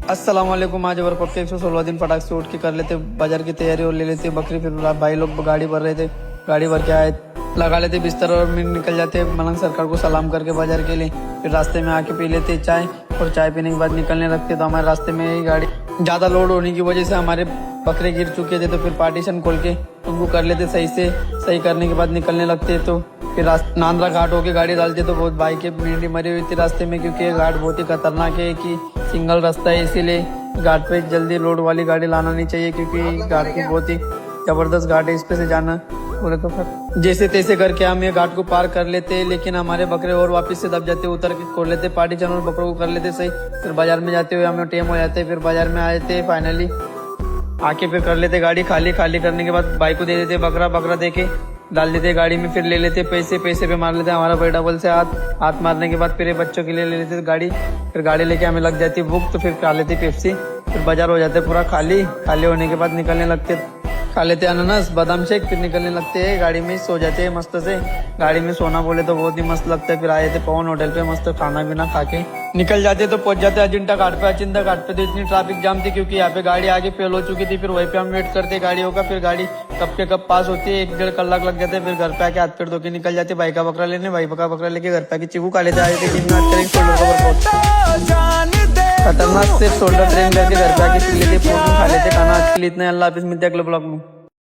अस्सलाम वालेकुम। आज वर्कआउट के 116 दिन फटाक से उठ के कर लेते बाजार की तैयारी और ले लेते बकरी। फिर भाई लोग गाड़ी भर रहे थे, गाड़ी भर के आए, लगा लेते बिस्तर और मिल निकल जाते मलंग सरकार को सलाम करके बाजार के लिए। फिर रास्ते में आके पी लेते चाय और चाय पीने के बाद निकलने लगते। तो हमारे रास्ते में ही गाड़ी ज़्यादा लोड होने की वजह से हमारे बकरे गिर चुके थे, तो फिर पार्टीशन खोल के उनको कर लेते सही से। सही करने के बाद निकलने लगते। तो फिर नांद्रा घाट होके गाड़ी डालते तो बहुत भाई की मेंढी मरी हुई थी रास्ते में, क्योंकि ये घाट बहुत ही खतरनाक है कि सिंगल रास्ता है, इसीलिए घाट पे जल्दी लोड वाली गाड़ी लाना नहीं चाहिए, क्योंकि घाट पे बहुत ही जबरदस्त घाट है, इस पे से जाना बोले तो फिर जैसे तैसे करके हम ये घाट को पार कर लेते। लेकिन हमारे बकरे और वापस से दब जाते, उतर के खोल लेते पार्टी चैनल बकरों को कर लेते सही। फिर बाजार में जाते हुए हमें टाइम हो जाते। फिर बाजार में आए थे फाइनली आके फिर कर लेते गाड़ी खाली। खाली करने के बाद भाई को दे देते बकरा। बकरा दे के डाल देते गाड़ी में। फिर ले लेते पैसे। पैसे पे मार लेते हमारा भाई डबल से हाथ मारने के बाद फिर बच्चों के लिए ले लेते गाड़ी। फिर गाड़ी लेके हमें लग जाती भूख, तो फिर खा लेते पेप्सी। फिर बाजार हो जाते पूरा खाली। खाली होने के बाद निकलने लगते, खा लेते अनानास बादाम शेक। फिर निकलने लगते हैं गाड़ी में, सो जाते हैं मस्त से। गाड़ी में सोना बोले तो बहुत ही मस्त लगता है। फिर आए थे पवन होटल पे, मस्त खाना पीना खा के निकल जाते। तो पहुंच जाते अजिंठा घाट पे। अजिंठा घाट पे तो इतनी ट्रैफिक जाम थी, क्योंकि यहाँ पे गाड़ी आगे फेल हो चुकी थी। फिर वहीं पे हम वेट करते गाड़ियों का। फिर गाड़ी कब के कब पास होती है, 1-1.5 कलाक लग जाते। फिर घर पे आके हाथ पैर धो के निकल जाते भाई का बकरा लेने। भाई का बकरा लेके घर पे आके चीकू खा लेते। आए थे खतरनाक से शोल्डर ट्रेन करके घर पे आके पी लेते, प्रोटीन खा लेते खाना। आज के लिए इतना, अल्लाह हाफिज़, मिलते हैं अगले ब्लॉग में।